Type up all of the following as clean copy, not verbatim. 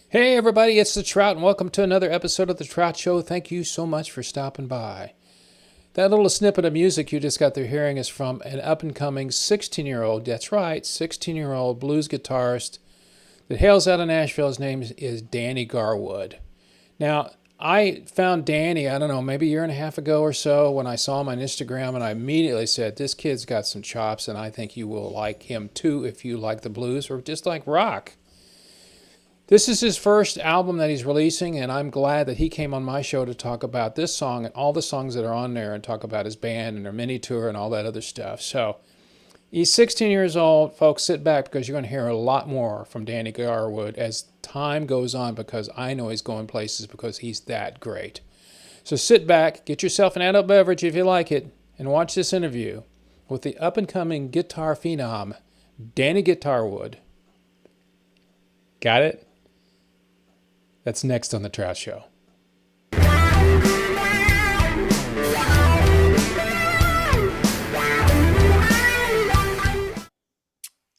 Hey everybody, it's the Trout, and welcome to another episode of the Trout Show. Thank you so much for stopping by. That little snippet of music you just got through hearing is from an up-and-coming 16-year-old, that's right, 16-year-old blues guitarist that hails out of Nashville. His name is Danny Garwood. Now, I found Danny, I don't know, maybe a year and a half ago or so when I saw him on Instagram, and I immediately said, this kid's got some chops, and I think you will like him too if you like the blues or just like rock. This is his first album that he's releasing, and I'm glad that he came on my show to talk about this song and all the songs that are on there and talk about his band and their mini tour and all that other stuff. So he's 16 years old. Folks, sit back because you're going to hear a lot more from Danny Garwood as time goes on because I know he's going places because he's that great. So sit back, get yourself an adult beverage if you like it, and watch this interview with the up-and-coming guitar phenom, Danny Guitarwood. Got it? That's next on the Trout Show.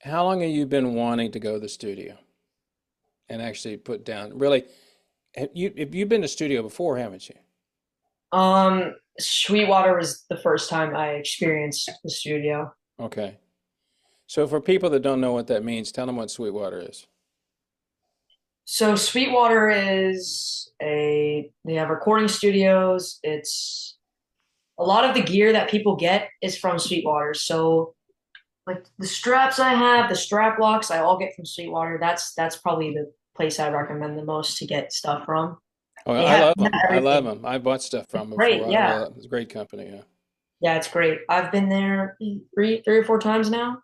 How long have you been wanting to go to the studio and actually put down? Really, you've been to studio before, haven't you? Sweetwater was the first time I experienced the studio. Okay. So for people that don't know what that means, tell them what Sweetwater is. So Sweetwater is they have recording studios. It's a lot of the gear that people get is from Sweetwater. So like the straps I have, the strap locks, I all get from Sweetwater. That's probably the place I recommend the most to get stuff from. Oh, They I have love them. I love everything. them. I bought stuff from them Great, before. yeah. It's a great company. Yeah. Yeah, it's great. I've been there three or four times now.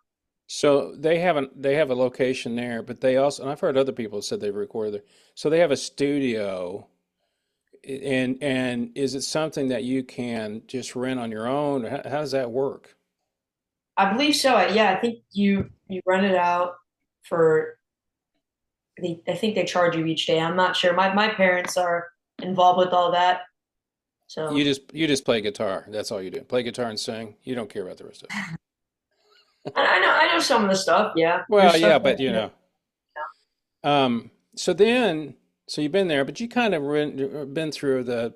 So they have a location there, but they also, and I've heard other people said they've recorded there. So they have a studio. And is it something that you can just rent on your own? How does that work? I believe so. Yeah, I think you rent it out for I think they charge you each day. I'm not sure. My parents are involved with all that. So You just play guitar. That's all you do. Play guitar and sing. You don't care about the rest of it. I know some of the stuff, yeah. Well, There's yeah, stuff but that, so then, so you've been there, but you kind of been through the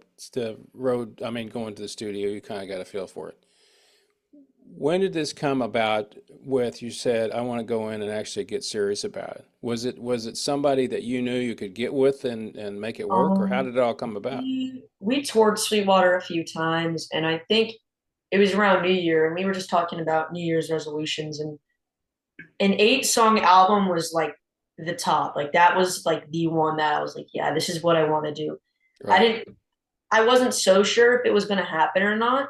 road. I mean, going to the studio, you kind of got a feel for it. When did this come about with you said, I want to go in and actually get serious about it? Was it somebody that you knew you could get with and make it work, or how um did it all come about? we toured Sweetwater a few times, and I think it was around New Year, and we were just talking about New Year's resolutions, and an 8 song album was like the top. Like that was like the one that I was like, yeah, this is what I want to do. I Right. didn't I wasn't so sure if it was going to happen or not,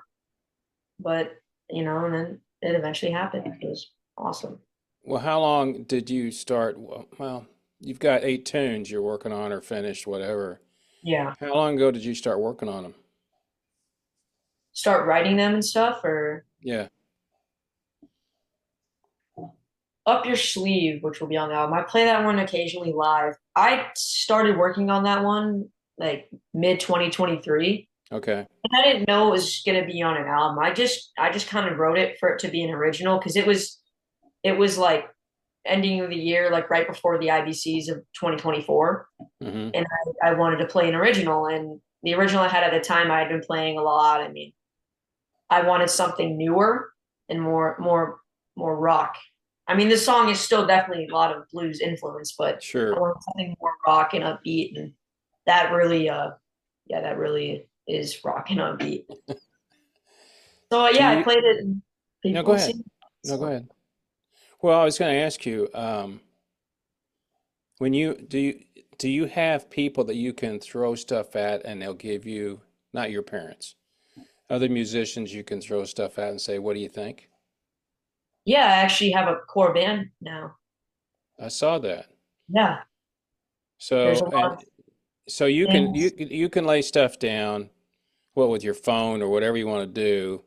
but and then it eventually happened. It was awesome. Well, how long did you start? Well, you've got 8 tunes you're working on or finished, whatever. Yeah. How long ago did you start working on them? Start writing them and stuff, or Yeah. Up Your Sleeve, which will be on the album. I play that one occasionally live. I started working on that one like mid 2023. Okay. And I didn't know it was gonna be on an album. I just kind of wrote it for it to be an original because it was like ending of the year, like right before the IBCs of 2024. Hmm. And I wanted to play an original. And the original I had at the time, I had been playing a lot. I mean, I wanted something newer and more rock. I mean, this song is still definitely a lot of blues influence, but I Sure. wanted something more rock and upbeat, and that really, yeah, that really is rock and upbeat. So Do yeah, I you? played it, and No, go people ahead. seem. No, go ahead. Well, I was going to ask you, when do you have people that you can throw stuff at and they'll give you, not your parents, other musicians you can throw stuff at and say, what do you think? Yeah, I actually have a core band now. I saw that. Yeah, there's So a and lot of so you can things. you can lay stuff down, well, with your phone or whatever you want to do.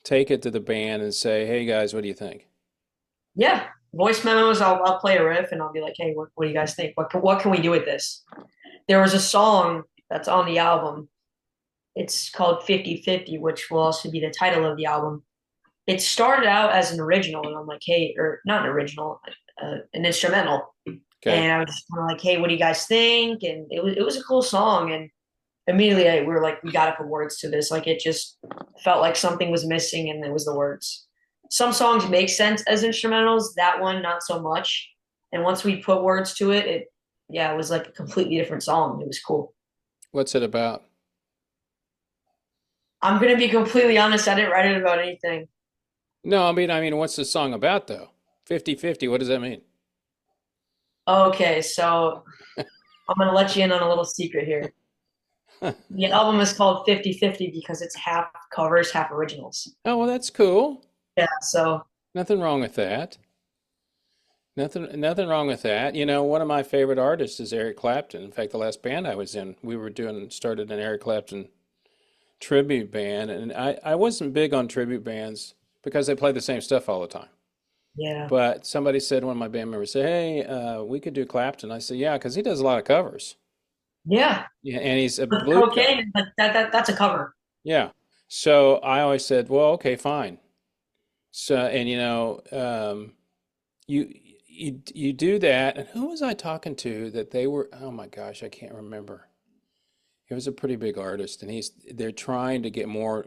Take it to the band and say, "Hey guys, what do you think?" Yeah, voice memos. I'll play a riff and I'll be like, hey, what do you guys think? What can we do with this? There was a song that's on the album. It's called 50/50, which will also be the title of the album. It started out as an original, and I'm like, hey, or not an original, an instrumental. Okay. And I was just kind of like, hey, what do you guys think? And it was a cool song. And immediately we were like, we got to put words to this. Like it just felt like something was missing, and it was the words. Some songs make sense as instrumentals, that one not so much. And once we put words to it, yeah, it was like a completely different song. It was cool. What's it about? I'm gonna be completely honest, I didn't write it about anything. No, I mean, what's the song about though? 50-50, what does that mean? Okay, so I'm gonna let you in on a little secret here. The album is called 50-50 because it's half covers, half originals. Oh, well, that's cool. Yeah, so Nothing wrong with that. Nothing wrong with that. One of my favorite artists is Eric Clapton. In fact, the last band I was in, we were started an Eric Clapton tribute band, and I wasn't big on tribute bands because they play the same stuff all the time. yeah. But somebody said, one of my band members said, "Hey, we could do Clapton." I said, "Yeah, because he does a lot of covers. Yeah. Yeah, and he's a But blues guy. cocaine, that's a cover. Yeah." So I always said, "Well, okay, fine." So, and you you do that. And who was I talking to that they were? Oh my gosh, I can't remember. He was a pretty big artist, and they're trying to get more.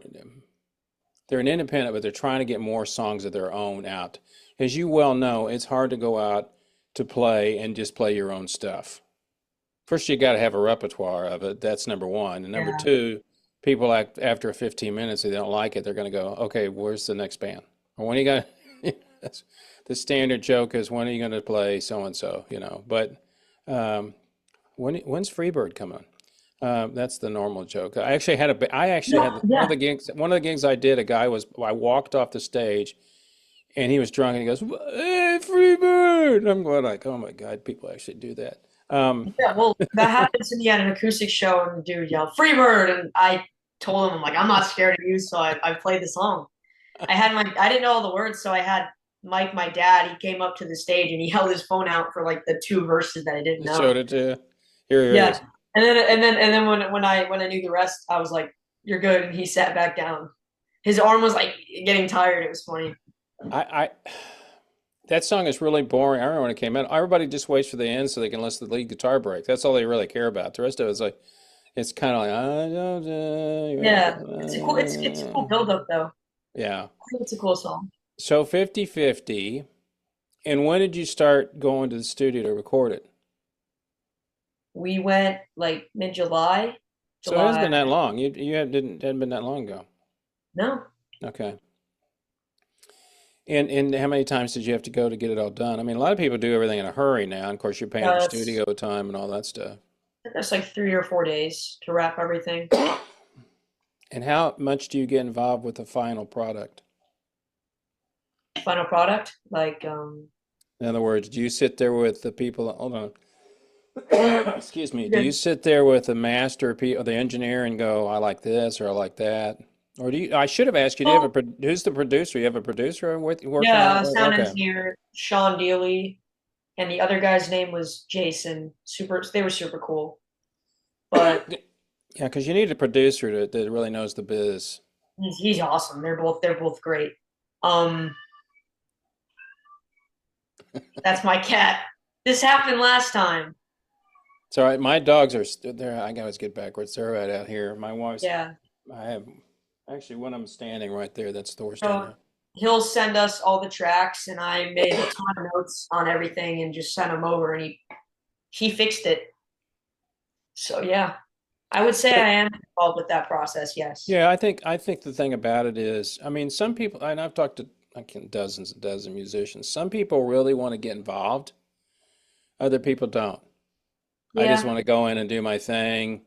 They're an independent, but they're trying to get more songs of their own out. As you well know, it's hard to go out to play and just play your own stuff. First, you got to have a repertoire of it. That's number one. And number Yeah. two, people act after 15 minutes, if they don't like it, they're going to go, okay, where's the next band? Or when are you going to, the standard joke is, when are you going to play so and so, But um, when's Freebird coming? That's the normal joke. I actually Yeah, had yeah. one of the gigs I did, I walked off the stage and he was drunk and he goes, "Hey, Freebird!" And I'm going like, oh my God, people actually do that. Um, Yeah, well, that happened to me at an acoustic show, and the dude yelled "Freebird," and I told him, "I'm like, I'm not scared of you," so I played the song. I didn't know all the words, so I had Mike, my dad. He came up to the stage and he held his phone out for like the two verses that I didn't I know. showed it to you. Here it Yeah, is. and then when I knew the rest, I was like, "You're good," and he sat back down. His arm was like getting tired. It was funny. I that song is really boring. I remember when it came out. Everybody just waits for the end so they can listen to the lead guitar break. That's all they really care about. The rest of it's like it's kind of like I don't Yeah, it's a cool build up though. yeah. It's a cool song. So 50-50. And when did you start going to the studio to record it? We went like mid July, So it hasn't July. been that long. Hadn't been that long ago. No, Okay. And how many times did you have to go to get it all done? I mean, a lot of people do everything in a hurry now. And of course, you're paying for it's studio time and all that stuff. that's like 3 or 4 days to wrap everything. And how much do you get involved with the final product? Final product, like In other words, do you sit there with the people? Hold on. Excuse me. Do you good. sit there with the master or the engineer and go, "I like this" or "I like that"? Or do you? I should have asked you. Do you have Oh, who's the producer? You have a producer with working on yeah, it with? sound Okay. engineer Sean Dealey, and the other guy's name was Jason. They were super cool, but Yeah, because you need a producer that really knows the biz. he's awesome. They're both great. Um, that's my cat. This happened last time. So my dogs are there. I always get backwards. They're right out here. My wife's. Yeah. I have actually one of them standing right there. That's the horse down So there. he'll send us all the tracks, and I made a ton of notes on everything and just sent him over, and he fixed it. So yeah, I would say I am involved with that process. Yes. Yeah, I think the thing about it is, I mean, some people, and I've talked to dozens and dozens of musicians. Some people really want to get involved. Other people don't. I just Yeah. want to go in and do my thing.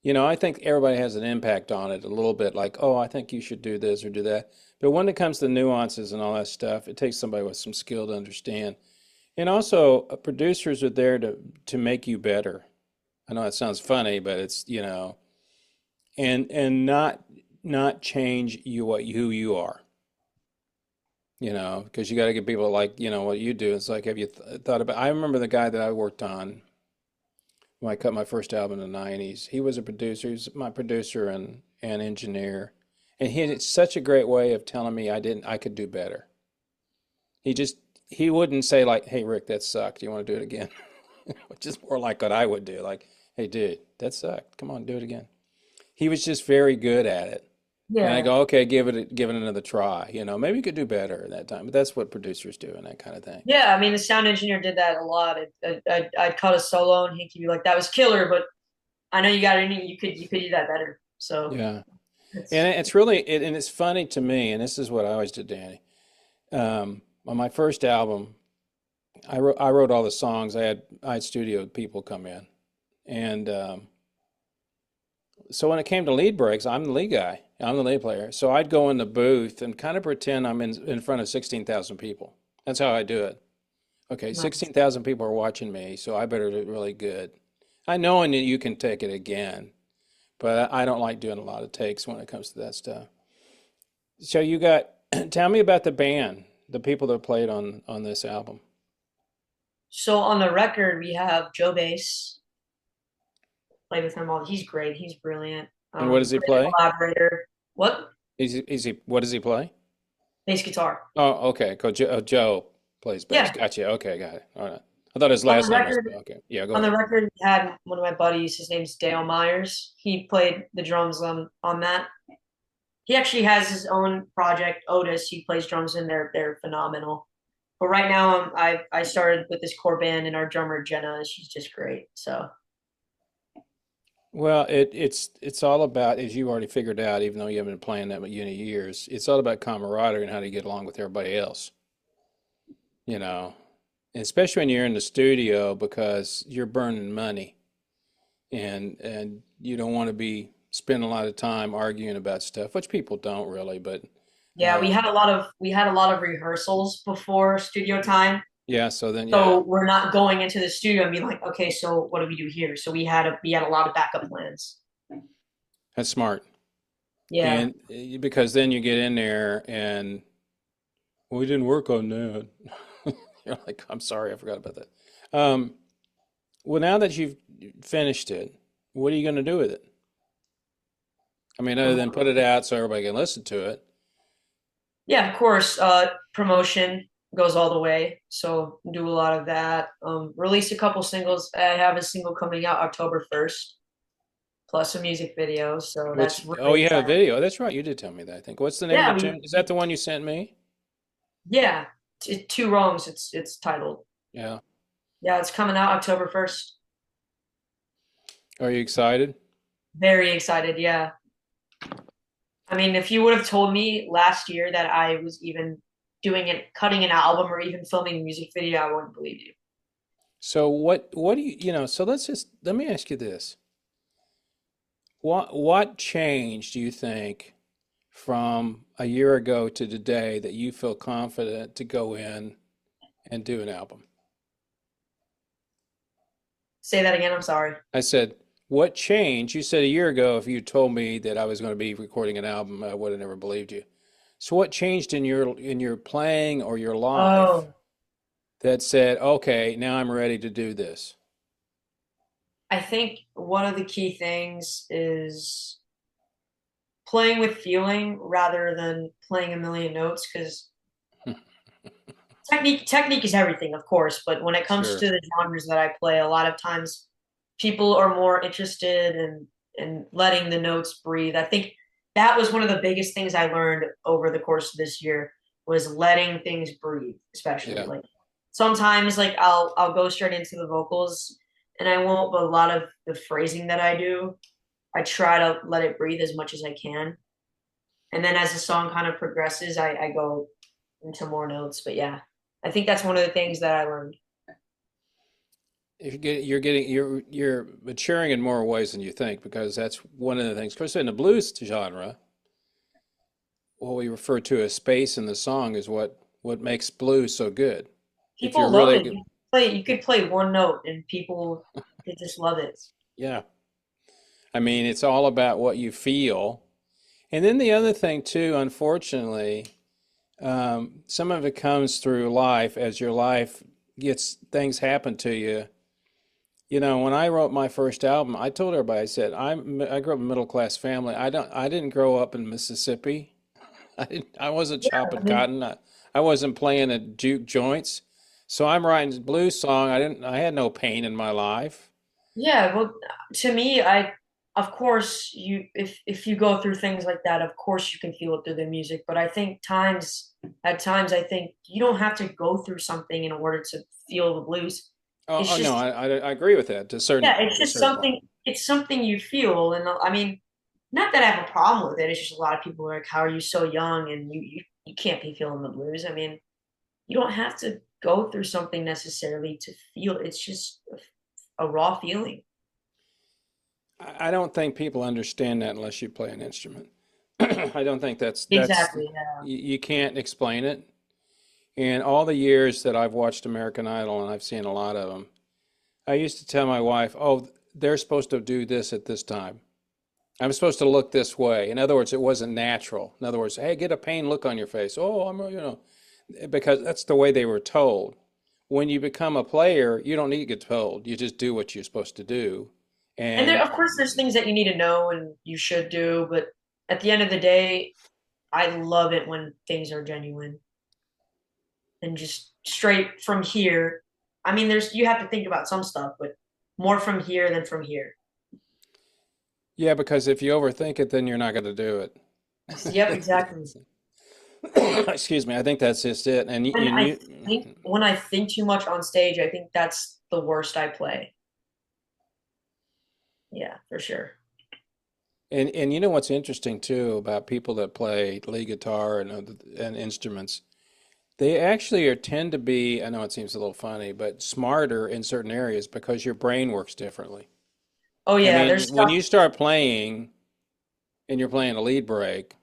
I think everybody has an impact on it a little bit, like, oh, I think you should do this or do that. But when it comes to nuances and all that stuff, it takes somebody with some skill to understand. And also, producers are there to make you better. I know that sounds funny, but it's, and not change who you are. Because you got to get people like, what you do. It's like, have you thought about? I remember the guy that I worked on when I cut my first album in the 90s. He was a producer. He was my producer and engineer. And he had such a great way of telling me I could do better. He just, he wouldn't say like, "Hey, Rick, that sucked. Do you want to do it again?" which is more like what I would do. Like, hey, dude, that sucked. Come on, do it again. He was just very good at it. And I Yeah. go, okay, give it another try. Maybe you could do better at that time. But that's what producers do and that kind of thing. Yeah, I mean, the sound engineer did that a lot. I'd cut a solo and he'd be like, "That was killer," but I know you got it. You could do that better. So Yeah. And it's and it's funny to me, and this is what I always did, Danny. On my first album, I wrote all the songs. I had studio people come in, and so when it came to lead breaks, I'm the lead guy. I'm the lead player. So I'd go in the booth and kind of pretend I'm in front of 16,000 people. That's how I do it. Okay, nice. 16,000 people are watching me, so I better do really good. I know and you can take it again, but I don't like doing a lot of takes when it comes to that stuff. So you got, tell me about the band, the people that played on this album. So on the record, we have Joe Bass. Played with him all. He's great. He's brilliant. And what does he Great play? collaborator. What? What does he play? Bass guitar. Oh, okay. Joe plays bass. Yeah. Gotcha. Okay, got it. All right. I thought his On the last name was, record, okay. Yeah, go on the ahead. record, we had one of my buddies. His name's Dale Myers. He played the drums on that. He actually has his own project, Otis. He plays drums in there. They're phenomenal. But right now, I started with this core band, and our drummer Jenna, she's just great. So Well, it's all about, as you already figured out, even though you haven't been playing that many years, it's all about camaraderie and how to get along with everybody else, you know. And especially when you're in the studio because you're burning money and you don't want to be spending a lot of time arguing about stuff, which people don't really, but yeah, uh, we had a lot of rehearsals before studio time. yeah, so then yeah, So we're not going into the studio and being like, okay, so what do we do here? So we had a lot of backup plans. that's smart. Yeah. And because then you get in there and well, we didn't work on that. You're like, I'm sorry, I forgot about that. Um, well, now that you've finished it, what are you going to do with it? I mean, other than put it out so everybody can listen to it. Yeah, of course. Promotion goes all the way. So do a lot of that. Release a couple singles. I have a single coming out October 1st, plus a music video. So Which, that's oh, really you have a exciting. video. That's right. You did tell me that, I think. What's the name of the Yeah, tune? Is that the one you sent me? yeah. Two wrongs. It's titled. Yeah. Yeah, it's coming out October 1st. Are you excited? Very excited. Yeah. I mean, if you would have told me last year that I was even doing it, cutting an album or even filming a music video, I wouldn't believe you. So what do so let me ask you this. What changed, do you think, from a year ago to today that you feel confident to go in and do an album? Say that again. I'm sorry. I said, what changed? You said a year ago, if you told me that I was going to be recording an album, I would have never believed you. So what changed in your playing or your life Oh, that said, okay, now I'm ready to do this? I think one of the key things is playing with feeling rather than playing a million notes because technique is everything, of course, but when it comes Sure. to the genres that I play, a lot of times people are more interested in letting the notes breathe. I think that was one of the biggest things I learned over the course of this year was letting things breathe, especially Yeah. like sometimes like I'll go straight into the vocals and I won't, but a lot of the phrasing that I do, I try to let it breathe as much as I can. And then as the song kind of progresses, I go into more notes. But yeah, I think that's one of the things that I learned. If you're maturing in more ways than you think because that's one of the things. Of course, in the blues genre, what we refer to as space in the song is what makes blues so good. If you're People love really it. good, You could play one note and people they just love it. yeah. I mean, it's all about what you feel. And then the other thing too, unfortunately, some of it comes through life as your life gets things happen to you. When I wrote my first album, I told everybody, I said, I grew up in a middle class family. I didn't grow up in Mississippi. I wasn't Yeah, chopping I mean, cotton. I wasn't playing at juke joints. So I'm writing blues song. I had no pain in my life. Yeah, well, to me, of course, if you go through things like that, of course you can feel it through the music. But I think at times, I think you don't have to go through something in order to feel the blues. Oh, It's oh no, just, I agree with that yeah, it's to a just certain point. something. It's something you feel, and I mean, not that I have a problem with it. It's just a lot of people are like, "How are you so young and you can't be feeling the blues?" I mean, you don't have to go through something necessarily to feel. It's just a raw feeling. I don't think people understand that unless you play an instrument. I don't think that's Exactly. Yeah. you can't explain it. And all the years that I've watched American Idol, and I've seen a lot of them, I used to tell my wife, "Oh, they're supposed to do this at this time. I'm supposed to look this way." In other words, it wasn't natural. In other words, hey, get a pained look on your face. Oh, because that's the way they were told. When you become a player, you don't need to get told. You just do what you're supposed to do. And And of course, there's things that you need to know and you should do, but at the end of the day, I love it when things are genuine and just straight from here. I mean, you have to think about some stuff, but more from here than from here. yeah, because if you overthink it, then you're not going to do Yep, exactly. it. Excuse me. I think that's just it. And I think when I think too much on stage, I think that's the worst I play. Yeah, for sure. and you know what's interesting too about people that play lead guitar and instruments, they actually tend to be, I know it seems a little funny, but smarter in certain areas because your brain works differently. Oh I yeah, there's mean, when stuff. you start playing and you're playing a lead break,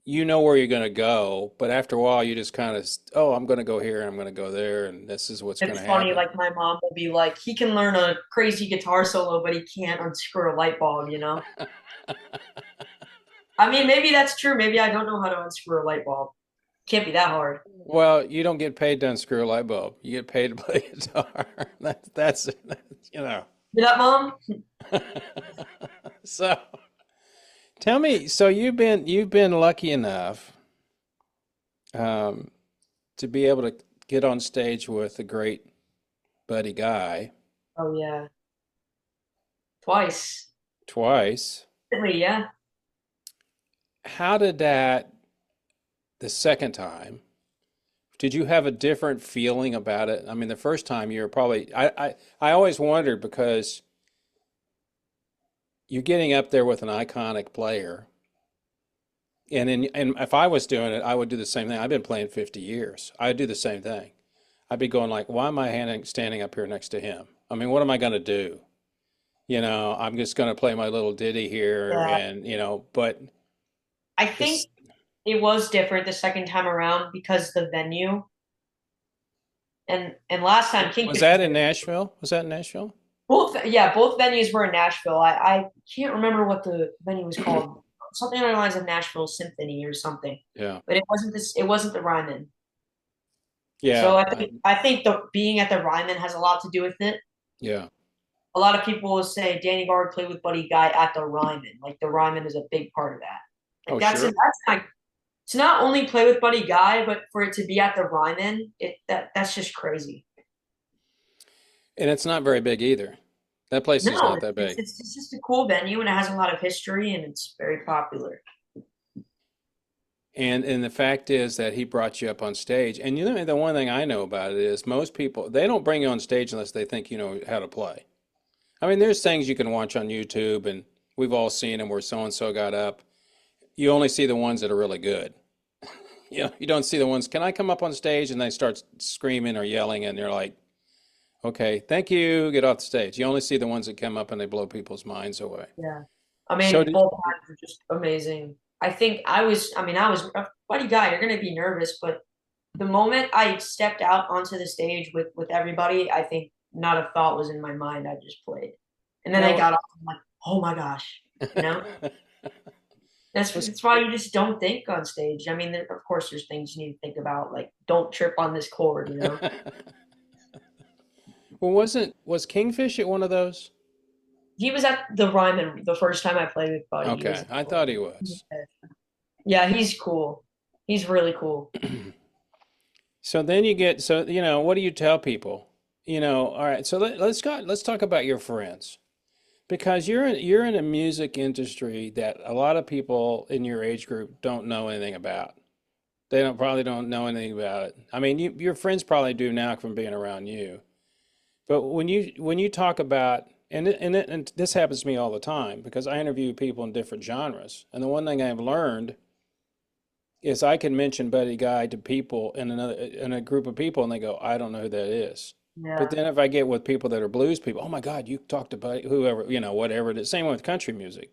you know where you're going to go, but after a while, you just kind of, oh, I'm going to go here and I'm going to go there, and this is what's going It's to funny, happen. like my mom will be like, he can learn a crazy guitar solo, but he can't unscrew a light bulb, you know? I mean, maybe that's true. Maybe I don't know how to unscrew a light bulb. Can't be that hard. Well, you don't get paid to unscrew a light bulb. You get paid to play guitar. That's you know. Hear that, mom? So tell me, so you've been lucky enough um, to be able to get on stage with a great buddy guy Oh yeah, twice. twice. Really, yeah. How did that the second time? Did you have a different feeling about it? I mean, the first time you were probably I always wondered because you're getting up there with an iconic player. And if I was doing it, I would do the same thing. I've been playing 50 years. I'd do the same thing. I'd be going like, why am I standing up here next to him? I mean, what am I going to do? I'm just going to play my little ditty here Yeah. and, but I this think it was different the second time around because the venue and last time was Kingfish was that in there. Nashville? Was that in Nashville? Both venues were in Nashville. I can't remember what the venue was called. Something along the lines of Nashville Symphony or something. Yeah. But it wasn't the Ryman. Yeah. So I think the being at the Ryman has a lot to do with it. Yeah. A lot of people will say Danny Bard played with Buddy Guy at the Ryman. Like the Ryman is a big part of that. Like Oh, sure. that's like to not only play with Buddy Guy, but for it to be at the Ryman, that's just crazy. And it's not very big either. That place is No, not that big. it's just a cool venue and it has a lot of history and it's very popular. And the fact is that he brought you up on stage. And the one thing I know about it is most people they don't bring you on stage unless they think you know how to play. I mean, there's things you can watch on YouTube, and we've all seen them where so and so got up. You only see the ones that are really good. You don't see the ones. Can I come up on stage? And they start screaming or yelling, and they're like, "Okay, thank you, get off the stage." You only see the ones that come up and they blow people's minds away. Yeah. I So mean, did, both times were just amazing. I was a Buddy Guy, you're gonna be nervous, but the moment I stepped out onto the stage with everybody, I think not a thought was in my mind. I just played. And then I now got off, I'm like, oh my gosh, you know? was That's why you just don't think on stage. I mean, of course, there's things you need to think about, like don't trip on this chord, you know? well, was Kingfish at one of those? He was at the Ryman the first time I played with Buddy. He Okay, was I thought he was. yeah, he's cool. He's really cool. So then you get, so, what do you tell people? All right, so let's talk about your friends because you're in a music industry that a lot of people in your age group don't know anything about. They probably don't know anything about it. I mean, your friends probably do now from being around you. But when you talk about and this happens to me all the time because I interview people in different genres. And the one thing I've learned is I can mention Buddy Guy to people in a group of people and they go, I don't know who that is. But Yeah. then if I get with people that are blues people, oh my God, you talked to Buddy, whoever, whatever it is. Same with country music.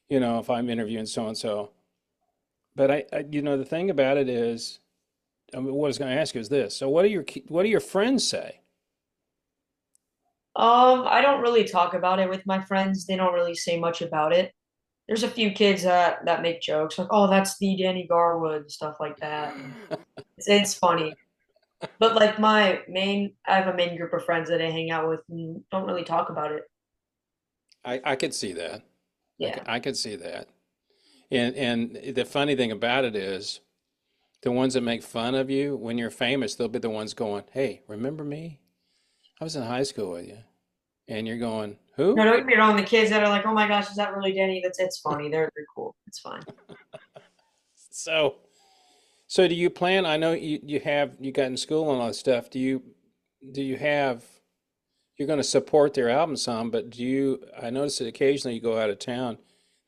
If I'm interviewing so and so. But the thing about it is, I mean, what I was going to ask you is this. So what do your friends say? I don't really talk about it with my friends. They don't really say much about it. There's a few kids that make jokes like, "Oh, that's the Danny Garwood," stuff like that. It's funny. But like I have a main group of friends that I hang out with and don't really talk about it. I could see that. Yeah. I could see that. And the funny thing about it is, the ones that make fun of you when you're famous, they'll be the ones going, "Hey, remember me? I was in high school with you." And you're going, No, "Who?" don't get me wrong. The kids that are like, "Oh my gosh, is that really Danny?" It's funny. They're cool. It's fine. So, so do you plan? I know you got in school and all that stuff. Do you have you're going to support their album some, but I notice that occasionally you go out of town.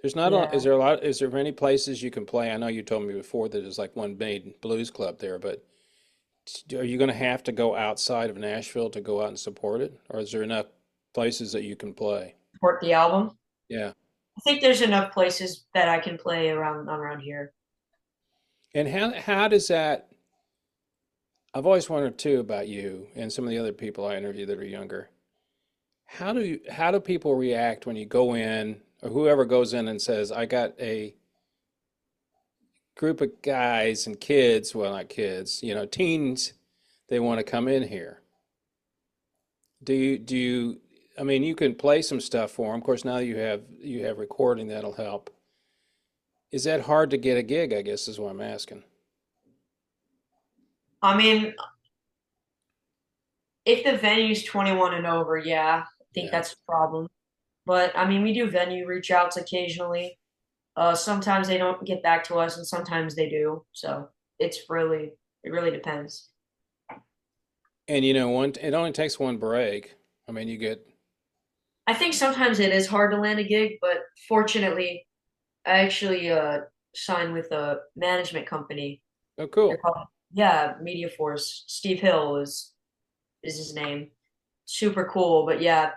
Is Yeah. there a lot, is there many places you can play? I know you told me before that there's like one main blues club there, but are you going to have to go outside of Nashville to go out and support it? Or is there enough places that you can play? Support the album. Yeah. I think there's enough places that I can play around here. And how does that, I've always wondered too about you and some of the other people I interview that are younger. How do people react when you go in or whoever goes in and says, I got a group of guys and kids, well, not kids, teens, they want to come in here. I mean, you can play some stuff for them. Of course, now you have recording that'll help. Is that hard to get a gig, I guess is what I'm asking. I mean, if the venue's 21 and over, yeah, I think Yeah. that's a problem. But I mean, we do venue reach outs occasionally. Sometimes they don't get back to us, and sometimes they do. So it really depends. And it only takes one break. I mean, you get, I think sometimes it is hard to land a gig, but fortunately, I actually signed with a management company. oh, They're cool. called, yeah, Media Force. Steve Hill is his name. Super cool, but yeah,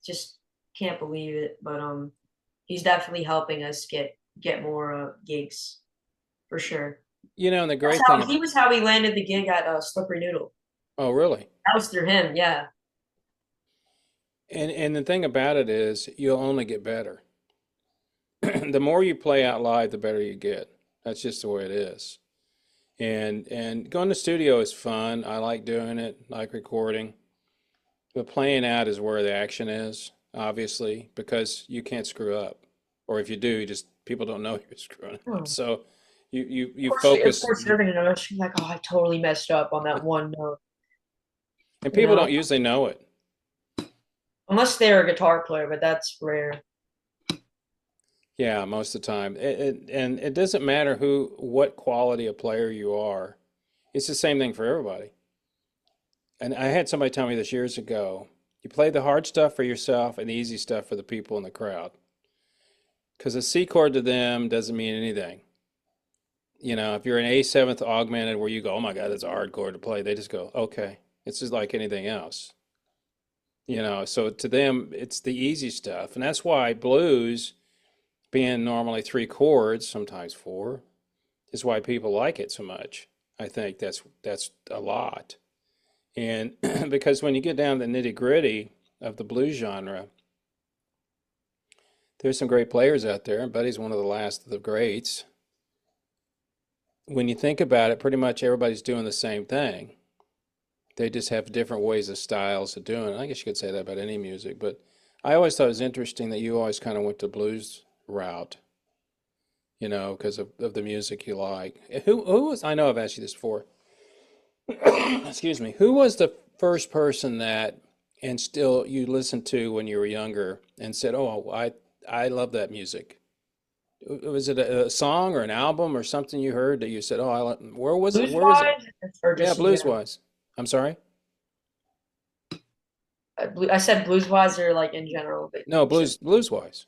just can't believe it. But he's definitely helping us get more gigs for sure. And the great thing, He was how we landed the gig at Slippery Noodle. oh, really? That was through him. Yeah. And the thing about it is, you'll only get better. The more you play out live, the better you get. That's just the way it is. And going to studio is fun. I like doing it, I like recording. But playing out is where the action is, obviously, because you can't screw up. Or if you do, you just people don't know you're screwing up. Hmm. So you Of focus, course, they're gonna notice. She's like, "Oh, I totally messed up on that one note," and you people know, don't usually know it. unless they're a guitar player, but that's rare. Yeah, most of the time. And it doesn't matter what quality of player you are. It's the same thing for everybody. And I had somebody tell me this years ago. You play the hard stuff for yourself and the easy stuff for the people in the crowd. Because a C chord to them doesn't mean anything. If you're an A7th augmented where you go, oh my God, that's a hard chord to play, they just go, okay. It's just like anything else. So to them, it's the easy stuff. And that's why blues, being normally three chords, sometimes four, is why people like it so much. I think that's a lot. And because when you get down to the nitty gritty of the blues genre, there's some great players out there, and Buddy's one of the last of the greats. When you think about it, pretty much everybody's doing the same thing. They just have different ways of styles of doing it. I guess you could say that about any music, but I always thought it was interesting that you always kind of went the blues route, because of the music you like. Who was, I know I've asked you this before, Excuse me. Who was the first person that and still you listened to when you were younger and said, "Oh, I love that music." Was it a song or an album or something you heard that you said, "Oh, where was it? Blues Where is it?" wise, or Yeah, just in blues general? wise. I'm sorry. I said blues wise or like in general, but No, you said blues wise.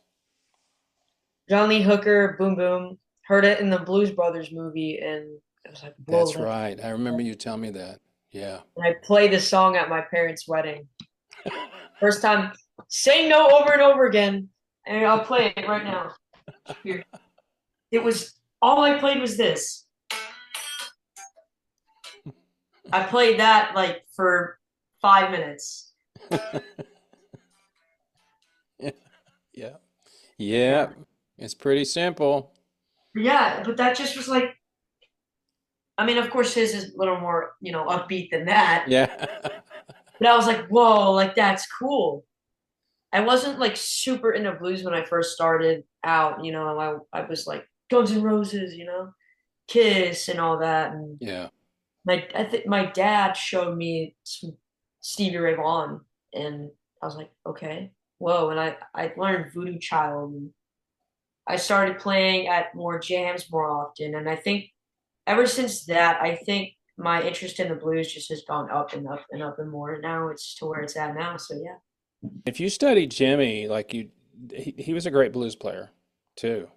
John Lee Hooker, Boom Boom. Heard it in the Blues Brothers movie, and I was like, whoa, That's that's. right. I remember you telling me that. Yeah. And I played this song at my parents' wedding. First time, say no over and over again, and I'll play it right now. Here. It was all I played was this. I played that like for 5 minutes. Yeah. Yeah. Yeah. It's pretty simple. Yeah, but that just was like, I mean, of course, his is a little more, upbeat than that. Yeah. But I was like, whoa, like that's cool. I wasn't like super into blues when I first started out. I was like Guns N' Roses, Kiss and all that. And Yeah. I think my dad showed me some Stevie Ray Vaughan, and I was like, okay, whoa. And I learned Voodoo Child, and I started playing at more jams more often. And I think ever since that, I think my interest in the blues just has gone up and up and up and more. And now it's to where it's at now. So yeah. If you study Jimmy, like he was a great blues player too,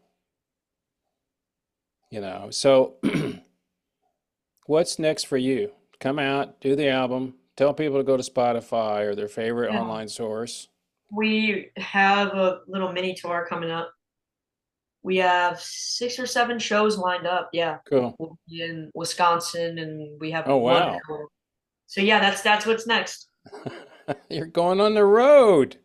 you know. So what's next for you? Come out, do the album, tell people to go to Spotify or their favorite Yeah. online source. We have a little mini tour coming up. We have 6 or 7 shows lined up. Yeah. Cool. We'll be in Wisconsin and we have Oh, one wow. more. So yeah, that's what's next. You're going on the road.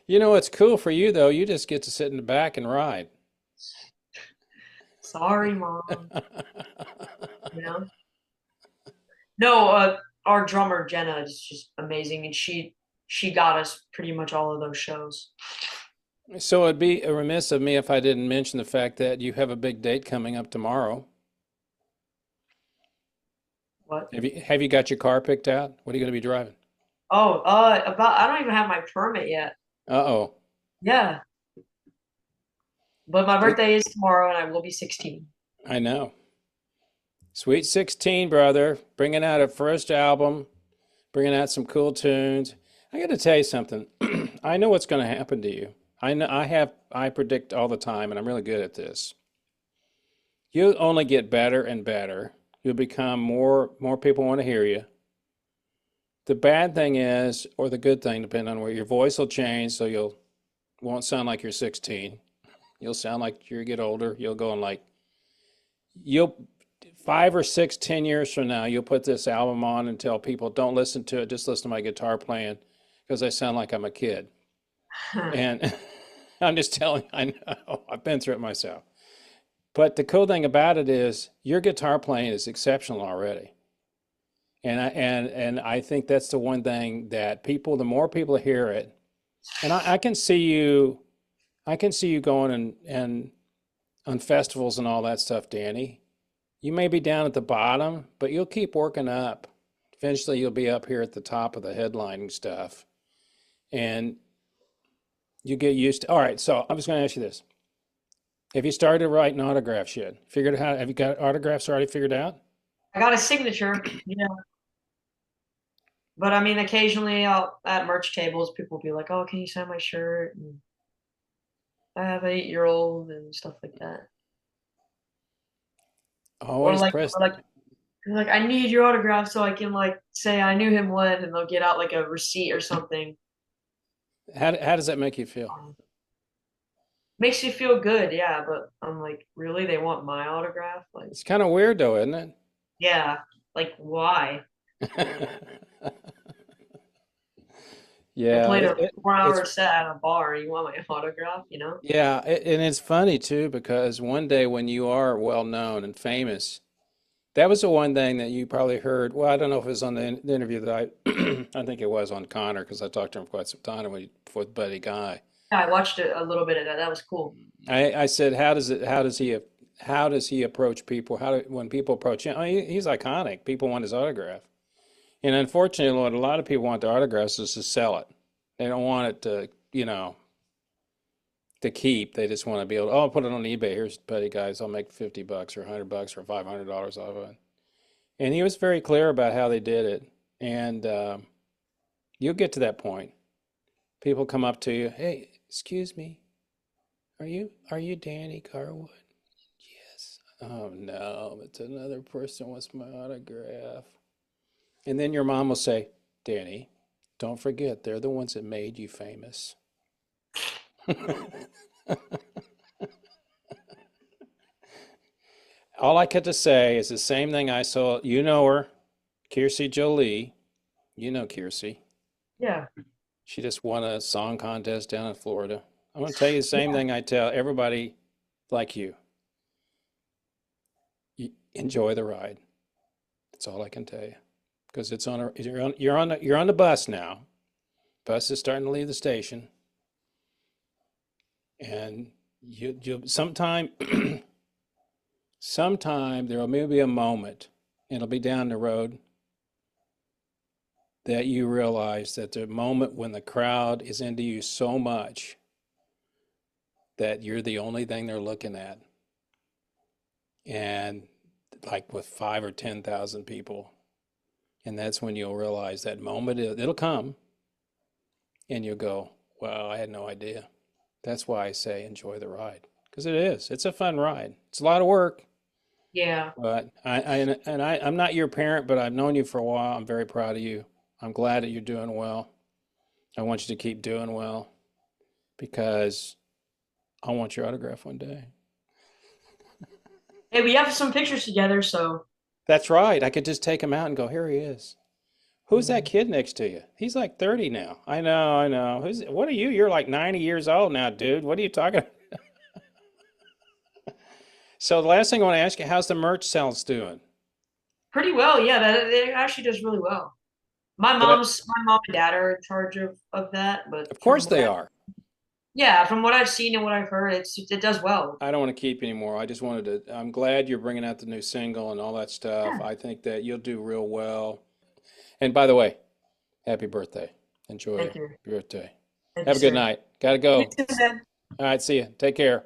You know what's cool for you though? You just get to sit in the back and ride. Sorry, Mom. You know? No, our drummer Jenna is just amazing, and she got us pretty much all of those shows. So it'd be remiss of me if I didn't mention the fact that you have a big date coming up tomorrow. What? Have you got your car picked out? What are you going to be driving? Oh, about I don't even have my permit yet. Uh-oh. Yeah, but my Good. birthday is tomorrow, and I will be 16. I know. Sweet 16, brother. Bringing out a first album, bringing out some cool tunes. I got to tell you something. I know what's going to happen to you. I know I predict all the time and I'm really good at this. You'll only get better and better. You'll become more people want to hear you. The bad thing is, or the good thing, depending on where your voice will change, so you'll won't sound like you're 16. You'll sound like you get older. You'll go on like you'll 5 or 6, 10 years from now, you'll put this album on and tell people, don't listen to it, just listen to my guitar playing because I sound like I'm a kid. And I'm just telling you, I know, I've been through it myself. But the cool thing about it is your guitar playing is exceptional already. And I think that's the one thing that people, the more people hear it, and I can see you going and on festivals and all that stuff, Danny. You may be down at the bottom, but you'll keep working up. Eventually, you'll be up here at the top of the headlining stuff, and you get used to. All right, so I was going to ask you this: have you started writing autographs yet? Figured out how? Have you got autographs already figured out? I got a signature, but I mean, occasionally I'll at merch tables, people will be like, "Oh, can you sign my shirt?" And I have an 8-year-old and stuff like that. Or Always like, press. or like, they're like, I need your autograph so I can like say I knew him when, and they'll get out like a receipt or something. How does that make you feel? Um, Makes you feel good, yeah. But I'm like, really? They want my autograph? Like, It's kind of weird, though, isn't yeah. Like, why? it? I Yeah, played a 4 hour it's set at a bar. You want my autograph? yeah, and it's funny too because one day when you are well known and famous, that was the one thing that you probably heard. Well, I don't know if it was on the interview that I think it was on Connor because I talked to him for quite some time with Buddy Guy. Yeah, I watched a little bit of that. That was cool. I said, how does he how does he approach people? When people approach him, he's iconic. People want his autograph. And unfortunately, what a lot of people want their autographs is to sell it. They don't want it to, to keep. They just want to be able to, I'll put it on eBay. Here's buddy guys, I'll make $50 or $100 or $500 off of it. And he was very clear about how they did it. And you'll get to that point. People come up to you, hey, excuse me, are you Danny Garwood? Yes. Oh no, it's another person wants my autograph. And then your mom will say, Danny, don't forget, they're the ones that made you famous. All I get to say is the same thing I saw. You know her, Kiersey Jolie. You know Kiersey. Yeah. She just won a song contest down in Florida. I'm going to tell you the same thing I tell everybody like you. Enjoy the ride. That's all I can tell you. Because you're on the bus now. Bus is starting to leave the station. And you sometime there will maybe be a moment, and it'll be down the road, that you realize that the moment when the crowd is into you so much that you're the only thing they're looking at. And like with 5 or 10,000 people. And that's when you'll realize that moment, it'll come. And you'll go, wow, I had no idea. That's why I say enjoy the ride. Because it is. It's a fun ride. It's a lot of work. Yeah. But I'm not your parent, but I've known you for a while. I'm very proud of you. I'm glad that you're doing well. I want you to keep doing well because I want your autograph one day. Hey, we have some pictures together, so. That's right. I could just take him out and go, here he is. Who's that kid next to you? He's like 30 now. I know. What are you? You're like 90 years old now, dude. What are you talking about? So the last thing I want to ask you, how's the merch sales doing? Pretty well, yeah. That it actually does really well. Good. My mom and dad are in charge of that, but Of course they are. yeah, from what I've seen and what I've heard, it does well. I don't want to keep anymore. I just wanted to, I'm glad you're bringing out the new single and all that stuff. Yeah. I think that you'll do real well. And by the way, happy birthday. Enjoy Thank you. your birthday. Thank you, Have a good sir. night. Gotta You go. too, man. All right, see you. Take care.